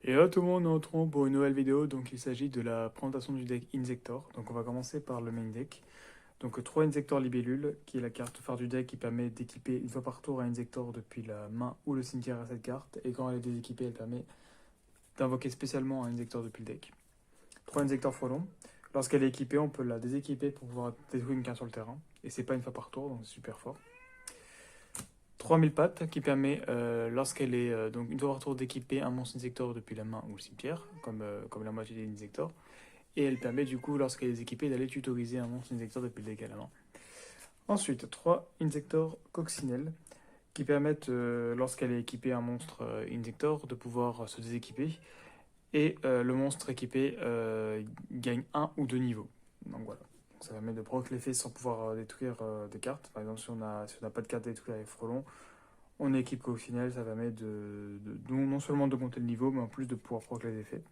Et là tout le monde, on se retrouve pour une nouvelle vidéo. Donc il s'agit de la présentation du deck Insector. Donc on va commencer par le main deck. Donc 3 Insector Libellule, qui est la carte phare du deck qui permet d'équiper une fois par tour un Insector depuis la main ou le cimetière à cette carte. Et quand elle est déséquipée, elle permet d'invoquer spécialement un Insector depuis le deck. 3 Insector Frelon. Lorsqu'elle est équipée, on peut la déséquiper pour pouvoir détruire une carte sur le terrain. Et c'est pas une fois par tour, donc c'est super fort. 3000 pattes qui permet, lorsqu'elle est donc une fois par tour, d'équiper un monstre insector depuis la main ou le cimetière, comme la moitié des insectors. Et elle permet du coup, lorsqu'elle est équipée, d'aller tutoriser un monstre insector depuis le deck à la main. Ensuite, 3 insectors coccinelles qui permettent, lorsqu'elle est équipée un monstre insector, de pouvoir se déséquiper. Et le monstre équipé gagne un ou deux niveaux. Donc voilà. Donc, ça permet de proc l'effet sans pouvoir détruire des cartes. Par exemple, si on n'a pas de carte détruite avec Frelon, on équipe coccinelle, ça permet non seulement d'augmenter le niveau, mais en plus de pouvoir proc les effets.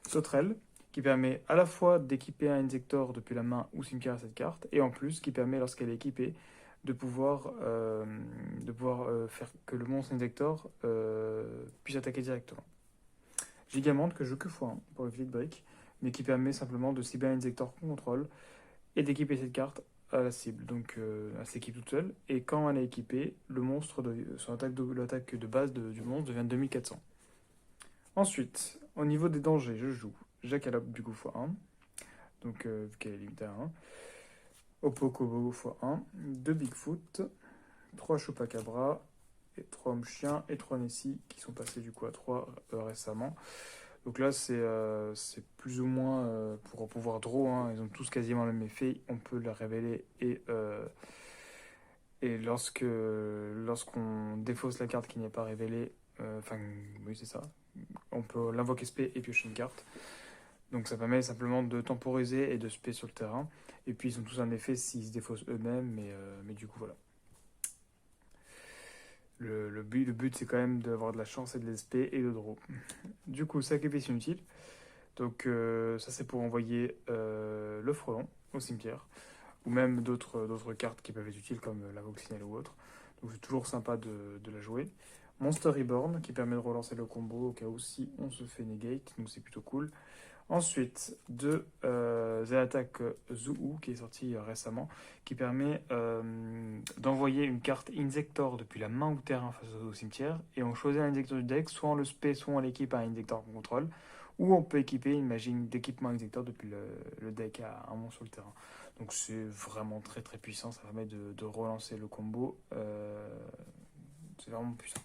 Sauterelle, qui permet à la fois d'équiper un Insector depuis la main ou cimetière à cette carte, et en plus qui permet, lorsqu'elle est équipée, de pouvoir faire que le monstre Insector puisse attaquer directement. Gigamante, que je joue que x1 pour le vide brick, mais qui permet simplement de cibler un Insector qu'on contrôle et d'équiper cette carte à la cible. Donc elle s'équipe toute seule, et quand elle est équipée, l'attaque de base du monstre devient 2400. Ensuite, au niveau des dangers, je joue Jackalope du coup x1, donc vu qu'elle est limitée à 1, Opokobo x1, 2 Bigfoot, 3 Chupacabra, et 3 hommes chiens et 3 Nessie qui sont passés du coup à 3 récemment. Donc là, c'est plus ou moins pour pouvoir draw, hein, ils ont tous quasiment le même effet, on peut les révéler et lorsqu'on défausse la carte qui n'est pas révélée, enfin oui c'est ça, on peut l'invoquer spé et piocher une carte. Donc ça permet simplement de temporiser et de spé sur le terrain. Et puis ils ont tous un effet s'ils se défaussent eux-mêmes, mais du coup voilà. Le but c'est quand même d'avoir de la chance et de l'SP et de draw. Du coup, sacrifice inutile. Donc ça c'est pour envoyer le frelon au cimetière. Ou même d'autres cartes qui peuvent être utiles comme la coccinelle ou autre. Donc c'est toujours sympa de la jouer. Monster Reborn qui permet de relancer le combo au cas où si on se fait negate, donc c'est plutôt cool. Ensuite, de The Zoo qui est sorti récemment, qui permet d'envoyer une carte Insector depuis la main ou terrain face au cimetière, et on choisit un Insector du deck, soit on le spé, soit on l'équipe à un Insector qu'on contrôle, ou on peut équiper une magie d'équipement Insector depuis le deck à un monstre sur le terrain. Donc c'est vraiment très très puissant, ça permet de relancer le combo, c'est vraiment puissant.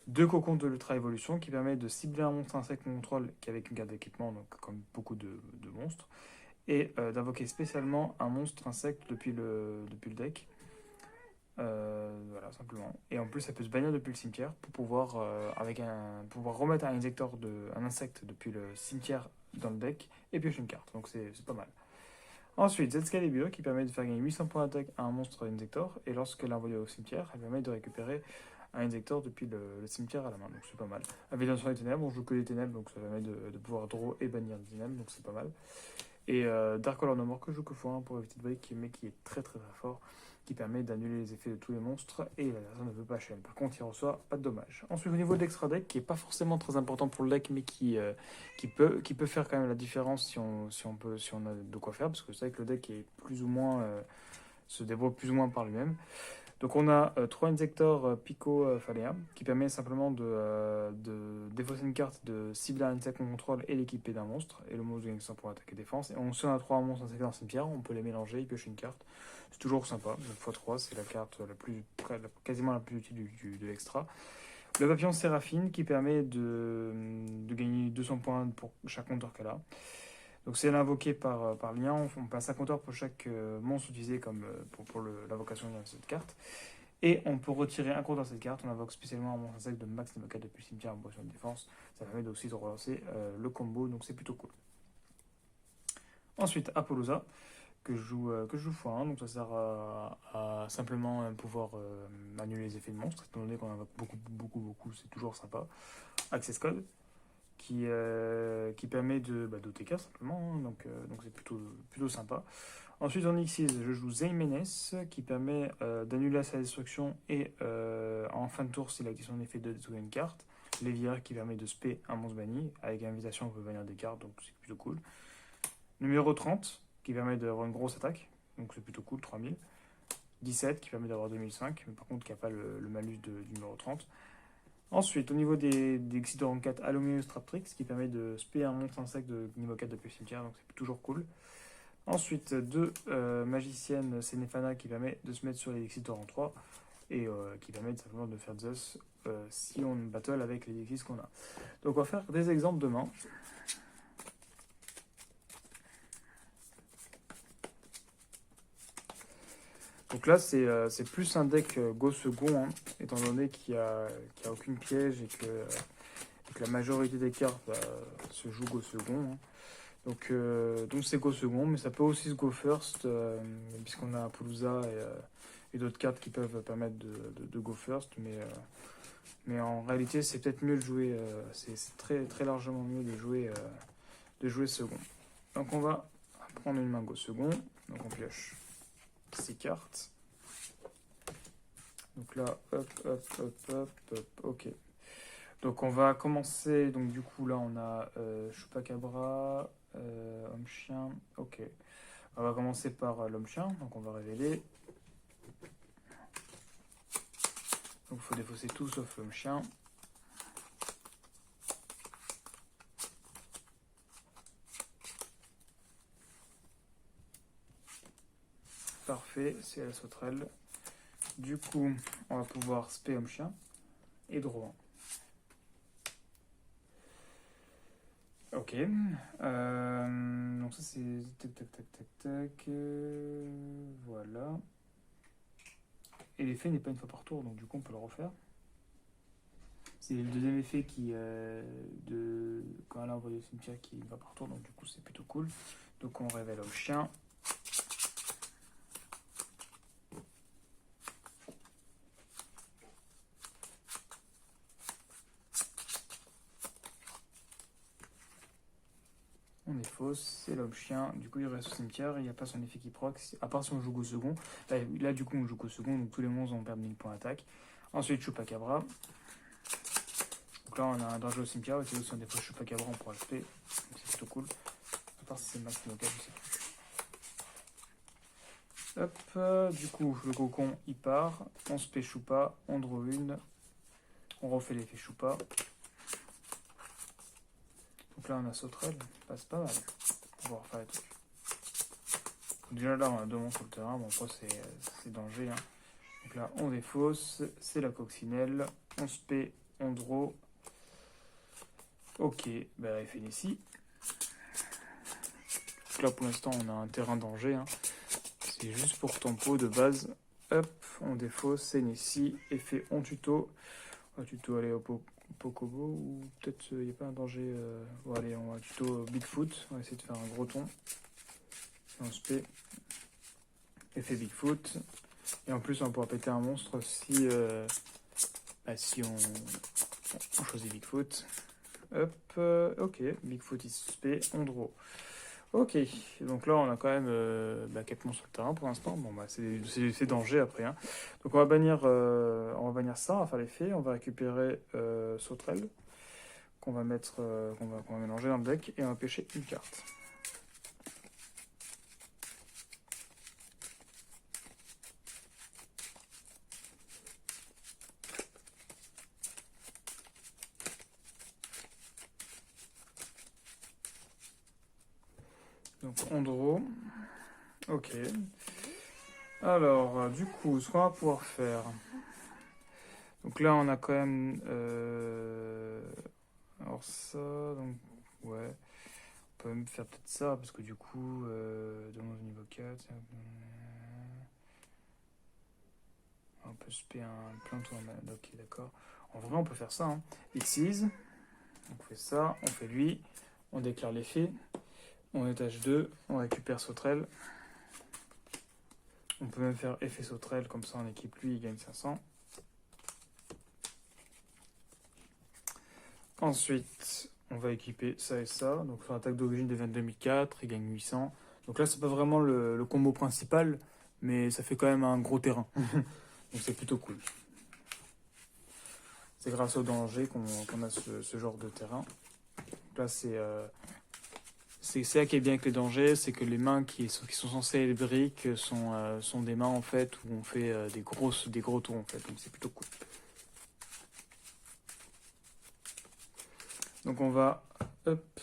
Deux cocons de l'Ultra Évolution qui permettent de cibler un monstre insecte qu'on contrôle qu'avec une carte d'équipement, donc comme beaucoup de monstres, et d'invoquer spécialement un monstre insecte depuis le deck. Voilà, simplement. Et en plus, ça peut se bannir depuis le cimetière pour pouvoir, pouvoir remettre un insecte depuis le cimetière dans le deck et piocher une carte. Donc c'est pas mal. Ensuite, Zscalibur qui permet de faire gagner 800 points d'attaque à un monstre Insector, et lorsqu'elle est envoyée au cimetière, elle permet de récupérer un Insector depuis le cimetière à la main, donc c'est pas mal. Aviation des ténèbres, on joue que les ténèbres, donc ça permet de pouvoir draw et bannir des ténèbres, donc c'est pas mal. Et Dark Color No More que je joue que x1 pour éviter de break, mais qui est très très très fort, qui permet d'annuler les effets de tous les monstres, et la personne ne peut pas chaîne. Par contre, il reçoit pas de dommages. Ensuite, au niveau de l'extra deck, qui est pas forcément très important pour le deck, mais qui peut faire quand même la différence si on a de quoi faire, parce que c'est vrai que le deck est plus ou moins se débrouille plus ou moins par lui-même. Donc on a 3 Insector Pico Phalea qui permet simplement de défausser une carte, de cibler un insecte qu'on contrôle et l'équiper d'un monstre. Et le monstre gagne 100 pour attaque et défense. Et si on a 3 monstres insectes dans cimetière, on peut les mélanger et piocher une carte. C'est toujours sympa. Donc x3, c'est la carte quasiment la plus utile de l'extra. Le papillon Séraphine qui permet de gagner 200 points pour chaque compteur qu'elle a. Donc c'est invoqué par lien, on passe un compteur pour chaque monstre utilisé comme pour l'invocation de cette carte. Et on peut retirer un compteur de cette carte, on invoque spécialement un monstre insecte de max niveau 4 depuis le cimetière en position de défense. Ça permet aussi de relancer le combo, donc c'est plutôt cool. Ensuite, Apollousa, que je joue x1, donc ça sert à simplement pouvoir annuler les effets de monstres, étant donné qu'on invoque beaucoup, c'est toujours sympa. Access Code, qui permet d'OTK simplement, hein, donc c'est plutôt sympa. Ensuite en Xyz, je joue Zaymenes qui permet d'annuler sa destruction et en fin de tour s'il active son effet de détruire une carte. Léviaire qui permet de spé un monstre banni. Avec invitation, on peut bannir des cartes, donc c'est plutôt cool. Numéro 30 qui permet d'avoir une grosse attaque, donc c'est plutôt cool, 3000. 17 qui permet d'avoir 2005, mais par contre qui n'a pas le malus du numéro 30. Ensuite, au niveau des exits de rang 4, Allomeus Traptrix qui permet de spé un monstre insecte de niveau 4 depuis le cimetière, donc c'est toujours cool. Ensuite, 2 magiciennes Sénéphana qui permet de se mettre sur les exits de rang 3 et qui permet simplement de faire Zeus si on battle avec les exits qu'on a. Donc on va faire des exemples demain. Donc là, c'est plus un deck go second, hein, étant donné qu'il n'y a aucune piège et que la majorité des cartes se joue go second. Hein. Donc c'est go second, mais ça peut aussi se go first, puisqu'on a Apollousa et d'autres cartes qui peuvent permettre de go first. Mais en réalité, c'est peut-être mieux de jouer, c'est très, très largement mieux de jouer second. Donc on va prendre une main go second, donc on pioche 6 cartes. Donc là, hop, ok. Donc on va commencer, donc du coup là on a Chupacabra, Homme-Chien, ok. On va commencer par l'Homme-Chien, donc on va révéler. Donc il faut défausser tout sauf l'Homme-Chien. Parfait, c'est la sauterelle. Du coup, on va pouvoir spé Homme-Chien et draw 1. Ok. Donc ça c'est tac. Voilà. Et l'effet n'est pas une fois par tour, donc du coup on peut le refaire. C'est le deuxième effet qui quand elle envoie du cimetière qui va par tour, donc du coup c'est plutôt cool. Donc on révèle Homme-Chien. On est fausse, c'est l'Homme-Chien. Du coup, il reste au cimetière. Il n'y a pas son effet qui proc. À part si on joue au second. Là, du coup, on joue au second. Donc, tous les monstres vont perdre 1000 points d'attaque. Ensuite, Chupacabra. Donc là, on a un danger au cimetière. Si on défaut Chupacabra, on pourra le spé. Donc, c'est plutôt cool. À part si c'est max local, je sais plus. Hop. Du coup, le cocon, il part. On spé Chupa. On draw une. On refait l'effet Chupa. Donc là, on a sauterelle. C'est pas mal. On va refaire les trucs. Déjà là, on a 2 monstres sur le terrain. Bon, après, c'est danger. Hein. Donc là, on défausse. C'est la coccinelle. On spé. On draw. Ok. Bah, effet ici. Donc là, pour l'instant, on a un terrain danger. Hein. C'est juste pour tempo de base. Hop. On défausse. C'est ici. Effet on tuto. On va tuto aller au Pocobo, ou peut-être il n'y a pas un danger. Bon, allez, on va tuto Bigfoot. On va essayer de faire un gros ton. On se paie. Effet Bigfoot. Et en plus, on va pouvoir péter un monstre si on choisit Bigfoot. Hop, ok. Bigfoot il se paie. On draw. Ok, donc là on a quand même 4 monstres sur le terrain pour l'instant. Bon bah c'est danger après. Hein. Donc on va bannir ça, on va faire l'effet, on va récupérer sauterelle qu'on va mettre, qu'on va mélanger dans le deck et on va pêcher une carte. Donc on draw. Ok. Alors, du coup, ce qu'on va pouvoir faire. Donc là, on a quand même. Alors ça, donc ouais. On peut même faire peut-être ça, parce que du coup, demande au niveau 4. On peut se payer un plein tour. Ok, d'accord. En vrai, on peut faire ça. Hein. Xyz. On fait ça, on fait lui. On déclare l'effet. On étage 2, on récupère sauterelle. On peut même faire effet sauterelle, comme ça on équipe lui, il gagne 500. Ensuite, on va équiper ça et ça. Donc son attaque d'origine devient 2004, il gagne 800. Donc là, c'est pas vraiment le combo principal, mais ça fait quand même un gros terrain. Donc c'est plutôt cool. C'est grâce au danger qu'on a ce genre de terrain. Donc là, c'est ça qui est bien avec les dangers, c'est que les mains qui sont censées être briques sont des mains en fait où on fait des gros tours en fait. Donc c'est plutôt cool. Donc hop,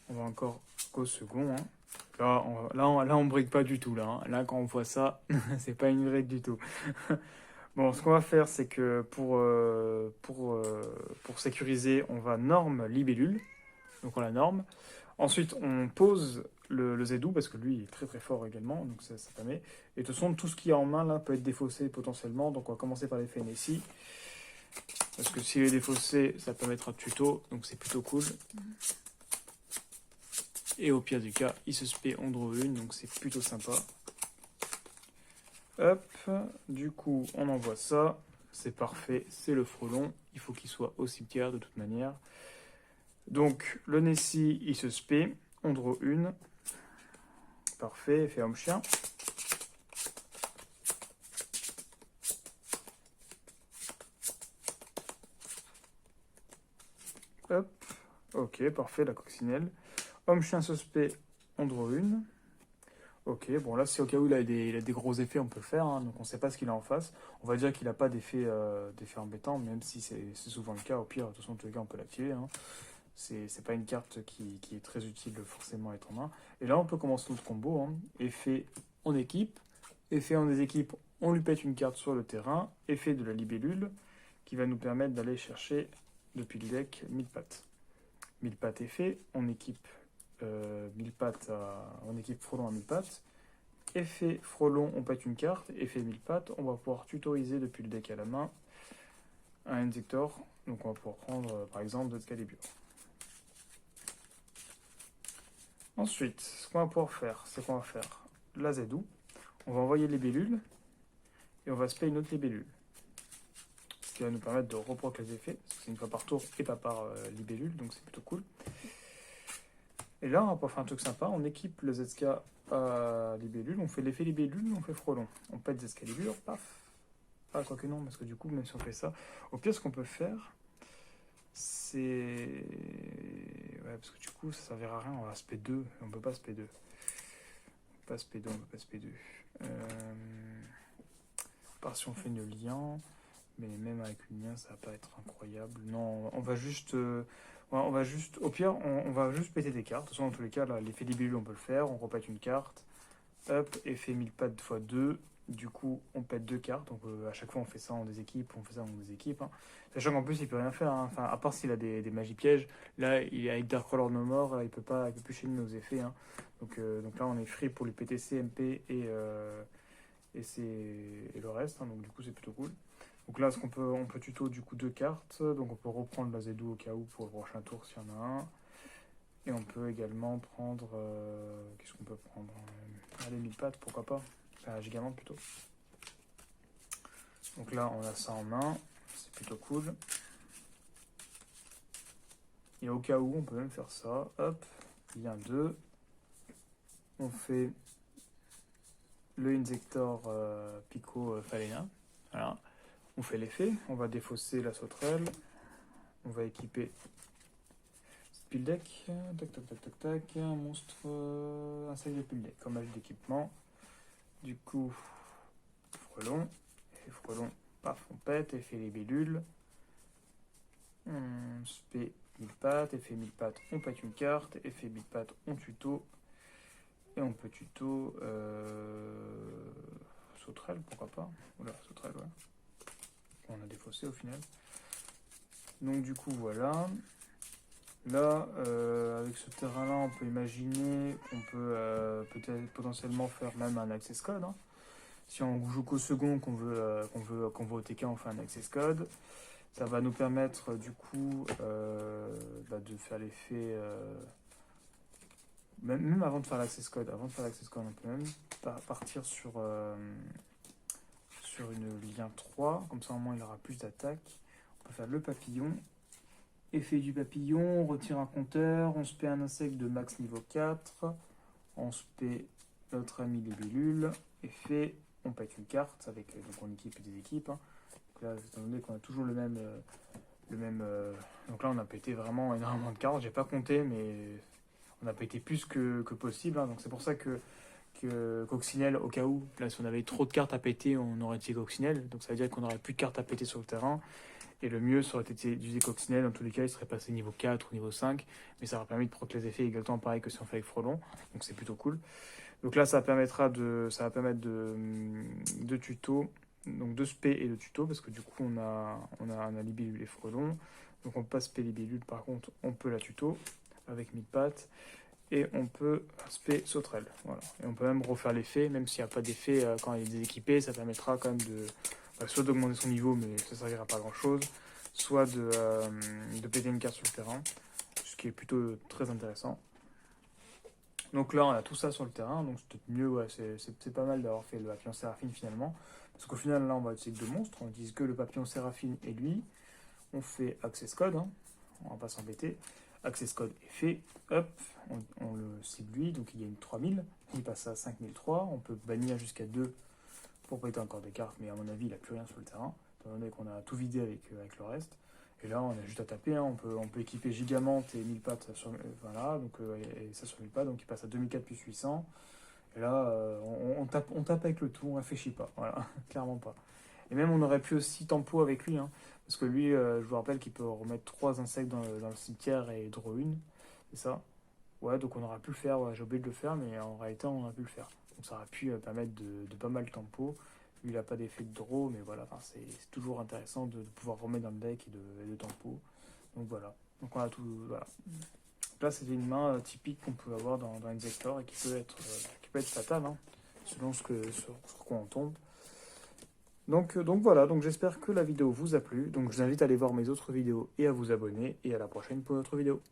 on va encore au second. Hein. Là, on brique pas du tout là. Hein. Là, quand on voit ça, c'est pas une brique du tout. Bon, ce qu'on va faire, c'est que pour sécuriser, on va norme libellule. Donc on la norme. Ensuite, on pose le Zedou parce que lui il est très très fort également, donc ça permet. Et de toute façon, tout ce qu'il y a en main là peut être défaussé potentiellement. Donc on va commencer par l'effet Nessie. Parce que s'il est défaussé, ça permettra de tuto, donc c'est plutôt cool. Et au pire du cas, il se spé on draw une, donc c'est plutôt sympa. Hop, du coup, on envoie ça. C'est parfait, c'est le frelon. Il faut qu'il soit au cimetière de toute manière. Donc, le Nessie, il se spé. On draw une. Parfait, effet homme chien. Hop, ok, parfait, la coccinelle. Homme chien se spé. On draw une. Ok, bon là, si au cas où il a des gros effets, on peut le faire. Hein, donc, on ne sait pas ce qu'il a en face. On va dire qu'il n'a pas d'effet embêtant, même si c'est souvent le cas. Au pire, de toute façon, en tous les cas, on peut l'activer. Hein. C'est pas une carte qui est très utile de forcément être en main. Et là, on peut commencer notre combo. Hein. Effet en équipe. Effet en des équipes, on lui pète une carte sur le terrain. Effet de la libellule, qui va nous permettre d'aller chercher depuis le deck 1000 pattes. 1000 pattes effet, on équipe 1000 pattes on équipe Frelon à 1000 pattes. Effet Frelon, on pète une carte. Effet 1000 pattes, on va pouvoir tutoriser depuis le deck à la main un Inzektor. Donc on va pouvoir prendre par exemple d'Excalibur. Ensuite, ce qu'on va pouvoir faire, c'est qu'on va faire la Zedou. On va envoyer les bellules et on va spay une autre libellule. Ce qui va nous permettre de reproc les effets, parce que c'est une fois par tour et pas par libellule, donc c'est plutôt cool. Et là, on va pouvoir faire un truc sympa, on équipe le ZSK à libellule, on fait l'effet libellule, on fait frelon. On pète Excalibur, paf. Ah, quoique non, parce que du coup, même si on fait ça, au pire, ce qu'on peut faire, c'est... Ouais, parce que du coup, ça servira à rien, on va SP2, on peut pas SP2. On peut pas SP2, on peut pas SP2. À part si on fait une lien, mais même avec une lien, ça va pas être incroyable. Non, on va juste... au pire, on va juste péter des cartes. De toute façon, dans tous les cas, là, l'effet libellule, on peut le faire. On repète une carte. Hop, effet 1000 pattes x 2. Du coup, on pète deux cartes. Donc, à chaque fois, on fait ça en des équipes. On fait ça en des équipes. Hein. Sachant qu'en plus, il peut rien faire. Hein. Enfin, à part s'il a des magies pièges. Là, il est avec Darkroller No More. Il peut plus chaîner nos effets. Hein. Donc là, on est free pour lui péter CMP et le reste. Hein. Donc, du coup, c'est plutôt cool. Donc là, on peut tuto du coup deux cartes. Donc on peut reprendre la Zedou au cas où pour le prochain tour s'il y en a un. Et on peut également prendre... qu'est-ce qu'on peut prendre Allez, 1000 pattes, pourquoi pas. Enfin, un Gigament plutôt. Donc là, on a ça en main. C'est plutôt cool. Et au cas où, on peut même faire ça. Hop, lien 2. On fait le Inzektor Pico Falena. Voilà. On fait l'effet, on va défausser la sauterelle, on va équiper Spill Deck, tac tac tac tac tac, un monstre, un sac de Spill Deck comme ajout d'équipement. Du coup, frelon, effet frelon, paf, on pète, effet libellule, on spé 1000 pattes, effet 1000 pattes, on pète une carte, effet 1000 pattes, on tuto, et on peut tuto sauterelle, pourquoi pas, oula, sauterelle, ouais. On a défaussé au final. Donc du coup voilà. Là, avec ce terrain-là, on peut imaginer qu'on peut peut-être potentiellement faire même un access code. Hein. Si on joue qu'au second, qu'on veut au TK, on fait un access code. Ça va nous permettre du coup de faire l'effet. Même avant de faire l'access code, on peut même partir sur une lien 3, comme ça au moins il aura plus d'attaque. On peut faire le papillon. Effet du papillon, on retire un compteur, on se paie un insecte de max niveau 4, on se paie notre ami libellule, effet, on pète une carte, avec donc on équipe des équipes. Hein. Donc là, étant donné qu'on a toujours donc là, on a pété vraiment énormément de cartes. J'ai pas compté, mais on a pété plus que possible. Hein. Donc c'est pour ça que Coccinelle, au cas où, là, si on avait trop de cartes à péter, on aurait utilisé Coccinelle. Donc ça veut dire qu'on n'aurait plus de cartes à péter sur le terrain. Et le mieux, ça aurait été d'utiliser Coccinelle. Dans tous les cas, il serait passé niveau 4 ou niveau 5. Mais ça aurait permis de proc les effets exactement pareil que si on fait avec Frelon. Donc c'est plutôt cool. Donc là, ça va permettre de tuto. Donc de spé et de tuto. Parce que du coup, on a Libellule et Frelon. Donc on peut pas spé Libellule. Par contre, on peut la tuto avec mille pattes. Et on peut spé sauterelle. Voilà. Et on peut même refaire l'effet. Même s'il n'y a pas d'effet quand il est déséquipé. Ça permettra quand même soit d'augmenter son niveau, mais ça ne servira pas à grand chose, soit de péter une carte sur le terrain, ce qui est plutôt très intéressant. Donc là, on a tout ça sur le terrain, donc c'est peut-être mieux, ouais, c'est pas mal d'avoir fait le papillon Séraphine finalement, parce qu'au final, là, on va utiliser que deux monstres, on utilise que le papillon Séraphine et lui, on fait Access Code, hein. On va pas s'embêter, Access Code est fait, hop, on le cible lui, donc il gagne 3000, il passe à 5003, on peut bannir jusqu'à 2 pour péter encore des cartes, mais à mon avis, il n'a plus rien sur le terrain, étant donné qu'on a tout vidé avec le reste. Et là, on a juste à taper, hein. On peut équiper Gigamente et 1000 pattes sur, voilà, donc, et ça sur 1000 pattes, donc il passe à 2004 plus 800. Et là, on tape avec le tout, on réfléchit pas, voilà, clairement pas. Et même, on aurait pu aussi tempo avec lui, hein, parce que lui, je vous rappelle qu'il peut remettre 3 insectes dans le cimetière et draw une, c'est ça. Ouais, donc on aurait pu le faire, ouais, j'ai oublié de le faire, mais en réalité, on aurait pu le faire. Donc ça aurait pu permettre de pas mal tempo. Lui, il n'a pas d'effet de draw, mais voilà, c'est toujours intéressant de pouvoir remettre dans le deck et de tempo. Donc voilà. Donc on a tout. Voilà. Donc là, c'était une main typique qu'on peut avoir dans Inzektor et qui peut être fatale, hein, selon sur quoi on tombe. Donc voilà, donc j'espère que la vidéo vous a plu. Donc je vous invite à aller voir mes autres vidéos et à vous abonner. Et à la prochaine pour une autre vidéo.